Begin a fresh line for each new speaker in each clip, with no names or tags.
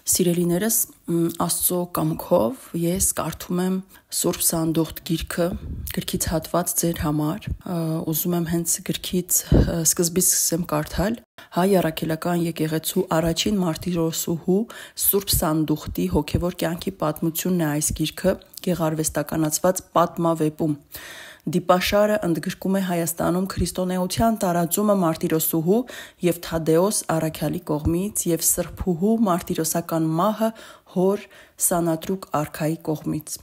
Սիրելիներս, Աստծո կամքով ես կարդում եմ Սուրբ Սանդուղթ գիրքը, գրքից հատված ձեր համար, ուզում եմ հենց գրքից սկզբից սկսեմ կարդալ, Հայ առաքելական եկեղեցու առաջին մարտիրոսուհու Սուրբ Սանդուղթի հոգևոր կյանքի պատմությունն է այս գիրքը, գեղարվեստականացված պատմավեպում։ Դիպաշարը ընդգրկում է Հայաստանում քրիստոնեության տարածումը մարտիրոսուհու եւ Թադեոս առաքյալի կողմից եւ սրբուհու մարտիրոսական մահը հոր Սանատրուկ արքայի կողմից։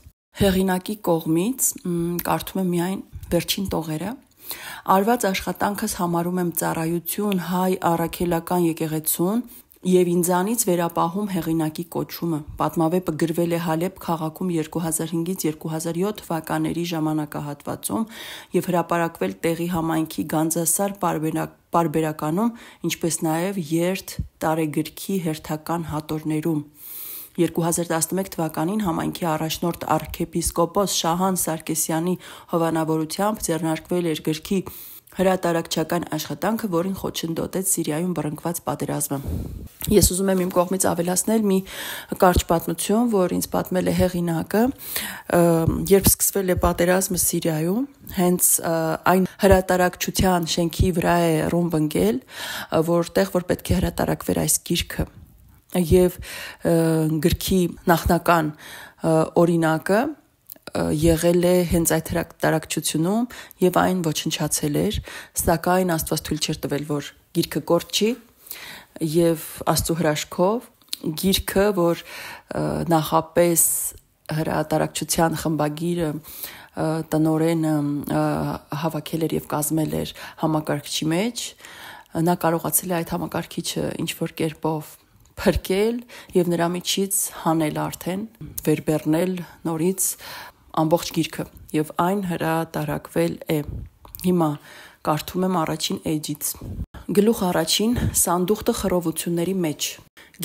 Հեղինակի կողմից կարդում եմ միայն վերջին տողերը։ Արված աշխատանքս համարում եմ ծառայություն Հայ առաքելական եկեղեցուն եւ ինձանից վերապահում հեղինակի կոչումը։ Պատմավեպը գրվել է Հալեբ քաղաքում 2005-ից 2007 թվականների ժամանակահատվածում եւ հրապարակվել տեղի համայնքի Գանձասար պարբերականում, ինչպես նաեւ Երթ տարեգրքի հերթական հատորներում։ 2011 թվականին համայնքի առաջնորդ arczepiskopos Շահան Սարգսյանի հովանավորությամբ ձեռնարկվել էր գրքի հրատարակչական աշխատանքը, որին խոչընդոտեց Սիրիայում բռնկված պատերազմը։ Ես ուզում եմ իմ կողմից ավելացնել մի կարճ պատմություն, որ ինձ պատմել է հեղինակը, երբ սկսվել է պատերազմը Սիրիայում, հենց այն հրատարակչության շենքի վրա է ռումբ ընկել, որտեղ որ պետք է հրատարակվեր այս գիրքը։ Եվ գրքի նախնական օրինակը եղել է հենց այդ հրատարակչությունում եւ այն ոչնչացել էր, սակայն Աստված թույլ չէր տվել, որ գիրքը կորչի եւ Աստծո հրաշքով գիրքը, որ նախապես հրատարակչության խմբագիրը տնօրենը հավաքել էր եւ կազմել էր համակարգչի մեջ, նա կարողացել է այդ համակարգիչը ինչ որ կերպով փրկել եւ նրա միջից հանել արդեն, վերբեռնել նորից ամբողջ գիրքը եւ այն հրատարակվել է։ Հիմա կարդում եմ առաջին էջից։ Գլուխ առաջին Սանդուղթը խռովությունների մեջ։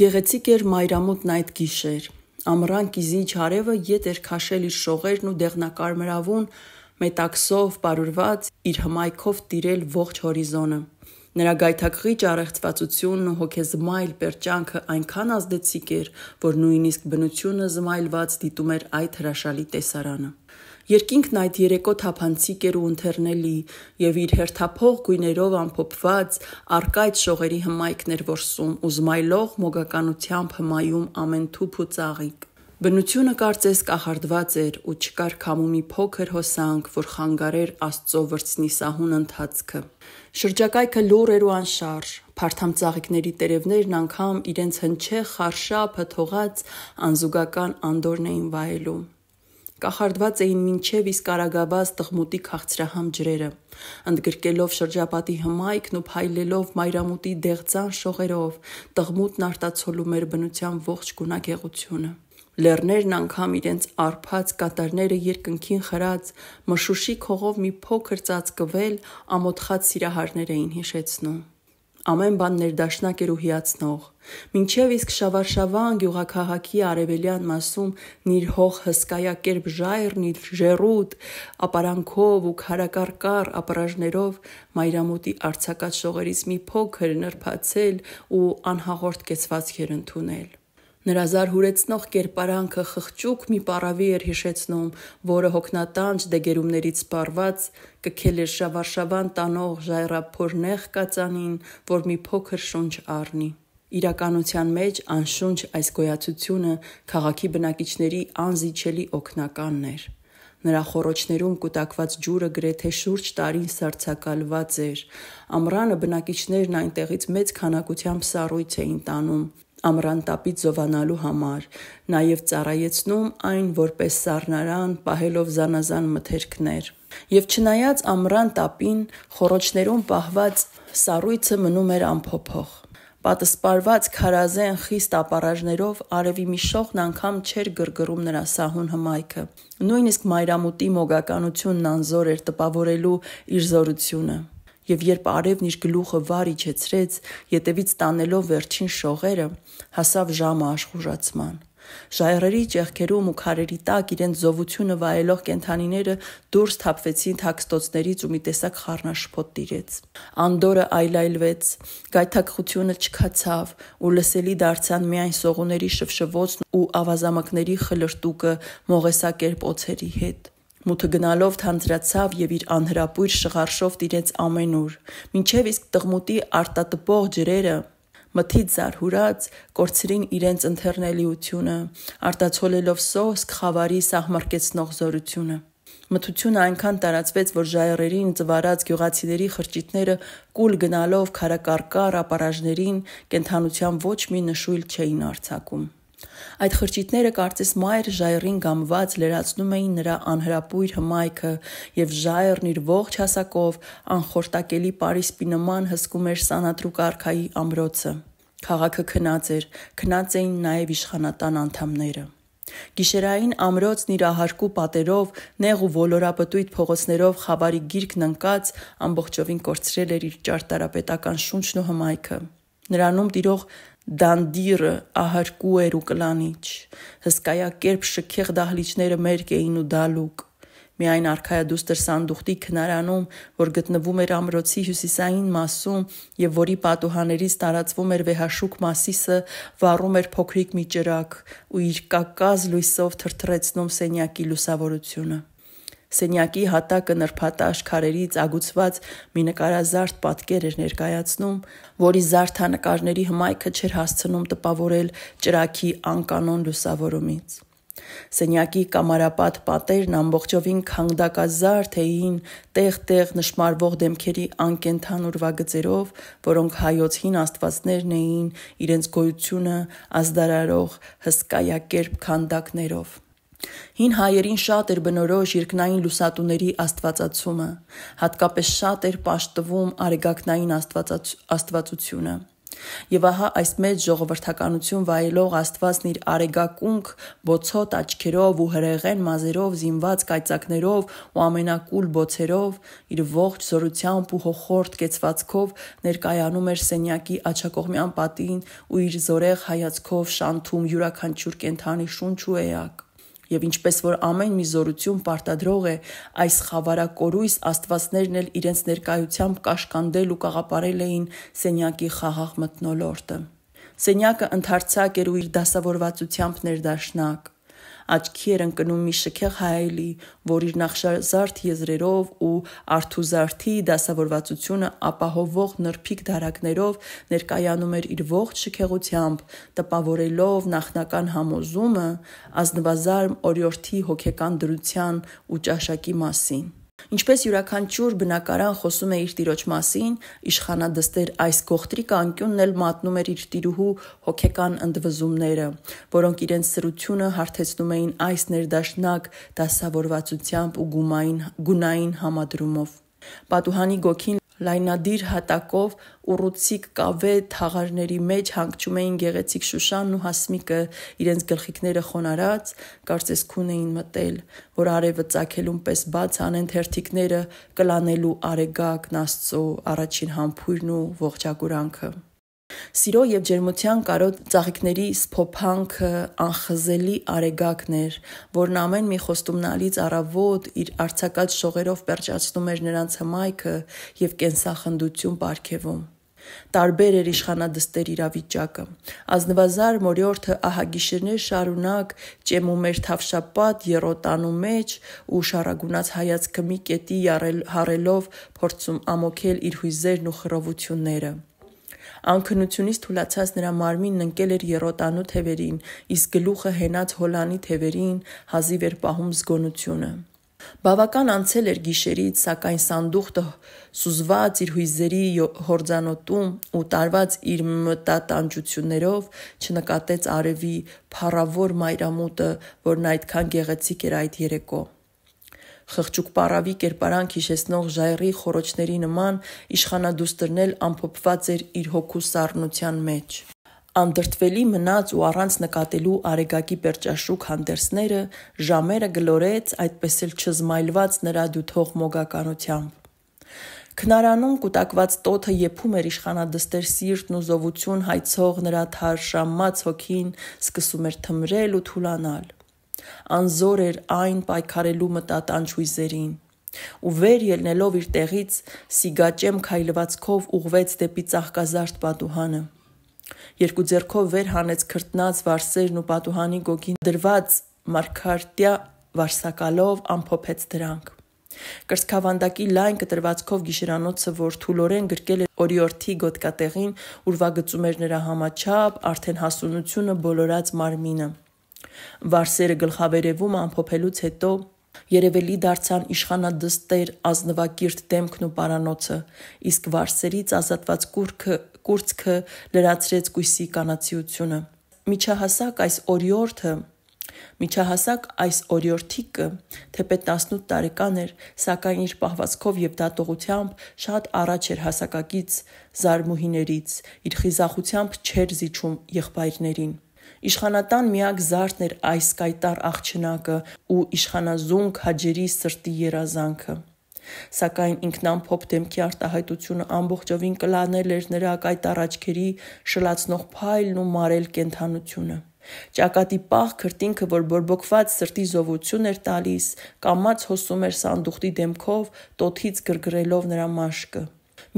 Գեղեցիկ էր մայրամուտն այդ գիշեր։ Ամռան կիզիչ արևը ետ էր քաշել իր շողերն ու դեղնակարմրավուն մետաքսով պարուրված իր հմայքով տիրել ողջ հորիզոնը։ Նրա գայթակղիչ առեղծվածությունն ու հոգեզմայլ պերճանքը այնքան ազդեցիկ էր, որ նույնիսկ բնությունը զմայլված դիտում էր այդ հրաշալի տեսարանը։ Երկինքն այդ երեկո թափանցիկ էր ու ընթեռնելի, եւ իր հերթափող գույներով ամփոփված առկայծ շողերի հմայքն էր որսում ու զմայլող մոգականությամբ հմայում ամեն թուփ ու ծաղիկ։ Բնությունը կարծես կախարդված էր ու չկար քամու մի փոքր հոսանք, որ խանգարեր Աստծո վրձնիսահուն ընթացքը։ Շրջակայքը լուռ էր ու անշարժ, փարթամ ծաղիկների տերևներն անգամ իրենց հնչեղ խարշափը թողած անզուգական անդորն էին վայելում։ Կախարդված էին մինչև իսկ արագավազ տղմուտի քաղցրահամ ջրերը, ընդգրկելով շրջապատի հմայքն ու փայլելով մայրամուտի դեղձան շողերով, տղմուտն արտացոլում էր բնության ողջ գունագեղությունը։ Լեռներն անգամ իրենց արփած կատարները երկնքին խրած, մշուշի քողով մի փոքր ծածկվել ամոթխած սիրահարներ էին հիշեցնում։ Ամեն բան ներդաշնակ էր ու հիացնող։ Մինչև իսկ Շավարշավան գյուղաքաղաքի արևելյան մասում նիրհող հսկայակերպ ժայռն իր ժեռուտ ապարանքով ու քարակարկառ ապռաժներով մայրամուտի արձակած շողերից մի փոքր նրբացել ու անհաղորդ կեցվածք էր ընդունել։ Նրա զարհուրեցնող կերպարանքը խղճուկ մի պառավի էր հիշեցնում, որը հոգնատանջ դեգերումներից սպառված կքել էր Շավարշավան տանող ժայռափոր նեղ կածանին, որ մի փոքր շունչ առնի։ Իրականության մեջ անշունչ այս գոյացությունը քաղաքի բնակիչների անզիջելի օգնականն էր։ Նրա խոռոչներում կուտակված ջուրը գրեթե շուրջ տարին սառցակալված էր։ Ամռանը բնակիչներն այնտեղից մեծ քանակությամբ սառույց էին տանում ամռան տապից զովանալու համար, նաև ծառայեցնում այն որպես սառնարան, պահելով զանազան մթերքներ։ Եվ չնայած ամռան տապին խոռոչներում պահված սառույցը մնում էր անփոփոխ։ Պատսպարված քարազեն խիստ ապառաժներով արևի մի շողն անգամ չէր գրգռում նրա սահուն հմայքը։ Նույնիսկ մայրամուտի մոգականությունն անզոր էր տպավորելու իր զորությունը։ Եվ երբ արևն իր գլուխը վար իջեցրեց, ետևից տանելով վերջին շողերը, հասավ ժամը աշխուժացման։ Ժայռերի ճեղքերում ու քարերի տակ իրենց զովությունը վայելող կենդանիները դուրս թափվեցին թաքստոցներից ու մի տեսակ խառնաշփոթ տիրեց։ Անդորը այլայլվեց, գայթակղությունը չքացավ ու լսելի դարձան միայն սողուների շվշվոցն ու ավազամկների խլրտուկը մողեսակերպ օձերի հետ։ Մութը գնալով թանձրացավ և իր անհրապույր շղարշով տիրեց ամենուր, մինչև իսկ տղմուտի արտատպող ջրերը մթից զարհուրած կորցրին իրենց ընթեռնելիությունը, արտացոլելով սոսկ խավարի սահմռկեցնող զորությունը։ Մթությունը այնքան տարածվեց, որ ժայռերին ծվարած գյուղացիների խրճիթները կուլ գնալով քարակարկառ ապարաժներին կենդանության ոչ մի նշույլ չէին արձակում։ Այդ խրճիթները կարծես մայր ժայռին գամված լրացնում էին նրա անհրապույր հմայքը, և ժայռն իր ողջ հասակով անխորտակելի պարիսպի նման հսկում էր սանատրուկ արքայի ամրոցը։ Քաղաքը քնած էր, քնած էին նաև իշխանատան անդամները։ Գիշերային ամրոցն իր ահարկու պատերով, նեղ ու ոլորապտույտ փողոցներով խավարի գիրկն ընկած ամբողջովին կորցրել էր իր ճարտարապետական շունչն ու հմայքը։ Նրանում տիրող դանդիրը ահարկու էր ու կլանիչ, հսկայակերպ շքեղ դահլիճները մերկ էին ու դալուկ։ Միայն արքայադուստր սանդուղտի քնարանում, որ գտնվում էր ամրոցի հյուսիսային մասում և որի պատուհաններից տարածվում էր վեհաշուք Մասիսը, վառում էր փոքրիկ մի ճրագ ու իր կակազ լույսով թրթռեցնում սենյակի լուսավորությունը։ Սենյակի հատակը նրբատաշ քարերից ագուցված մի նկարազարդ պատկեր էր ներկայացնում, որի զարդանկարների հմայքը չէր հասցնում տպավորել ճրագի անկանոն լուսավորումից։ Սենյակի կամարապատ պատերն ամբողջովին քանդակազարդ էին տեղ-տեղ նշմարվող դեմքերի անկենդան ուրվագծերով, որոնք հայոց հին աստվածներն էին իրենց գոյությունը ազդարարող հսկայակերպ քանդակներով։ Հին հայերին շատ էր բնորոշ երկնային լուսատուների աստվածացումը, հատկապես շատ էր պաշտվում արեգակնային աստվածությունը։ Եվ ահա այս մեծ ժողովրդականություն վայելող աստվածն իր արեգակունք բոցոտ աչքերով ու հրեղեն մազերով զինված կայծակներով ու ամենակուլ բոցերով, իր ողջ զորությամբ ու հոխորտ կեցվածքով ներկայանում էր սենյակի աջակողմյան պատին ու իր զորեղ հայացքով շանթում յուրաքանչյուր կենդանի շունչ ու էակ։ Եվ ինչպես որ ամեն մի զորություն պարտադրող է, այս խավարակորույս աստվածներն էլ իրենց ներկայությամբ կաշկանդել ու կաղապարել էին սենյակի խաղաղ մթնոլորտը։ Սենյակը ընդարձակ էր ու իր դասավորվածությամբ ներդաշնակ։ Աչքի էր ընկնում մի շքեղ հայելի, որ իր նախշազարդ եզրերով ու արթուզարդի դասավորվածությունը ապահովող նրբիկ դարակներով ներկայանում էր իր ողջ շքեղությամբ, տպավորելով նախնական համոզումը ազնվազարմ օրիորդի հոգեկան դրության ու ճաշակի մասին։ Ինչպես յուրաքանչյուր բնակարան խոսում է իր տիրոջ մասին, իշխանադստեր այս գողտրիկ անկյունն էլ մատնում էր իր տիրուհու հոգեկան ընդվզումները, որոնք իրենց սրությունը հարթեցնում էին այս ներդաշնակ դասավորվածությամբ ու գունային համադրումով։ Պատուհանի գոգին լայնադիր հատակով ուռուցիկ կավե թաղարների մեջ հանգչում էին գեղեցիկ Շուշանն ու Հասմիկը, իրենց գլխիկները խոնարհած, կարծես քուն էին մտել, որ արևը ծագելուն պես բաց անեն թերթիկները, կլանելու արեգակն Աստծո առաջին համբույրն ու ողջագուրանքը։ Սիրո և ջերմության կարոտ ծաղիկների սփոփանքը անխզելի արեգակն էր, որն ամեն մի խոստումնալից առավոտ իր արձակած շողերով պերճացնում էր նրանց հմայքը և կենսախնդություն պարգևում։ Տարբեր էր իշխանադստեր իրավիճակը։ Ազնվազարմ օրիորդը ահագիշերներ շարունակ ճեմում էր թավշապատ եռոտանու մեջ ու շառագունած հայացքը մի կետի հառելով փորձում ամոքել իր հույզերն ու խռովությունները։ Անքնությունից թուլացած նրա մարմինն ընկել էր եռոտանու թևերին, իսկ գլուխը հենած հոլանի թևերին, հազիվ էր պահում զգոնությունը։ Բավական անցել էր գիշերից, սակայն սանդուղտը սուզված իր հույզերի հորձանոտում ու տարված իր մտատանջություններով չնկատեց արևի փառավոր մայրամուտը, որն այդքան գեղեցիկ էր այդ երեկո։ Խղճուկ պառավի կերպարանք հիշեցնող ժայռի խոռոչների նման իշխանադուստրն էլ ամփոփված էր իր հոգու սառնության մեջ։ Անդրդվելի մնաց ու առանց նկատելու արեգակի պերճաշուք հանդերձները ժամերը գլորեց այդպես էլ չզմայլված նրա դութող մոգականությամբ։ Քնարանում կուտակված տոթը եփում էր իշխանադստեր սիրտն ու զովություն հայցող նրա թարշամած հոգին սկսում էր թմրել ու թուլանալ։ Անզոր էր այն պայքարելու մտատանչ հույզերին։ Ու վեր ելնելով իր տեղից սիգաճեմ քայլվածքով ուղվեց դեպի ծաղկազարդ պատուհանը։ Երկու ձեռքով վեր հանեց քրտնած վարսերն ու պատուհանի գոգին դրված մարգարտյա վարսակալով ամփոփեց դրանք։ Կրծքավանդակի լայն կտրվածքով գիշերանոցը, որ թուլորեն գրկել էր օրիորդի գոտկատեղին, ուրվագծում էր նրա համաչափ, արդեն հասունությունը բոլորած մարմինը։ Վարսերը գլխավերևում ամփոփելուց հետո երևելի դարձան իշխանադստեր ազնվակիրթ դեմքն ու պարանոցը, իսկ վարսերից ազատված կուրծքը լրացրեց կույսի կանացիությունը։ Միջահասակ այս օրիորդիկը, թեպետ 18 տարեկան էր, սակայն իր պահվածքով և դատողությամբ շատ առաջ էր հասակակից զարմուհիներից, իր խիզախությամբ չէր զիջում եղբայրներին։ Իշխանատան միակ զարդն էր այս կայտառ աղջնակը ու իշխանազունգ հաջերի սրտի երազանքը։ Սակայն ինքնամփոփ դեմքի արտահայտությունը ամբողջովին կլանել էր նրա կայտառ աչքերի շլացնող փայլն ու մարել կենդանությունը։ Ճակատի պաղ քրտինքը, որ բորբոքված սրտի զովություն էր տալիս, կամաց հոսում էր սանդուղտի դեմքով, տոթից գրգռելով նրա մաշկը։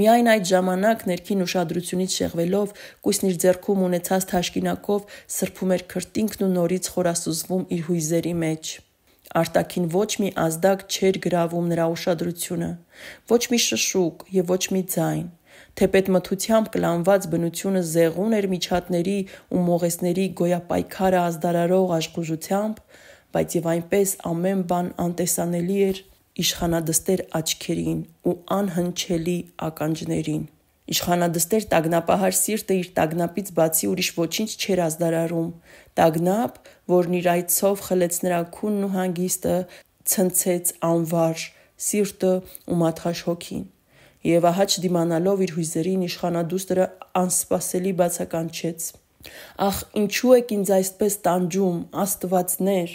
Միայն այդ ժամանակ ներքին ուշադրությունից շեղվելով, կույսն իր ձեռքում ունեցած թաշկինակով սրբում էր քրտինքն ու նորից խորասուզվում իր հույզերի մեջ։ Արտաքին ոչ մի ազդակ չէր գրավում նրա ուշադրությունը, ոչ մի շշուկ և ոչ մի ձայն։ Թեպետ մթությամբ կլանված բնությունը զեղուն էր միջատների ու մողեսների գոյապայքարը ազդարարող աշխուժությամբ, բայց և այնպես ամեն բան անտեսանելի էր իշխանադստեր աչքերին ու անհնչելի ականջներին։ Իշխանադստեր տագնապահար սիրտը իր տագնապից բացի ուրիշ ոչինչ չէր ազդարարում, տագնապ, որն իր այցով խլեց նրա քունն ու հանգիստը, ցնցեց անվարժ սիրտը ու մատղաշ հոգին։ Եվ ահա չդիմանալով իր հույզերին, իշխանադուստրը անսպասելի բացականչեց. «Ախ, ինչու եք ինձ այսպես տանջում, աստվածներ»։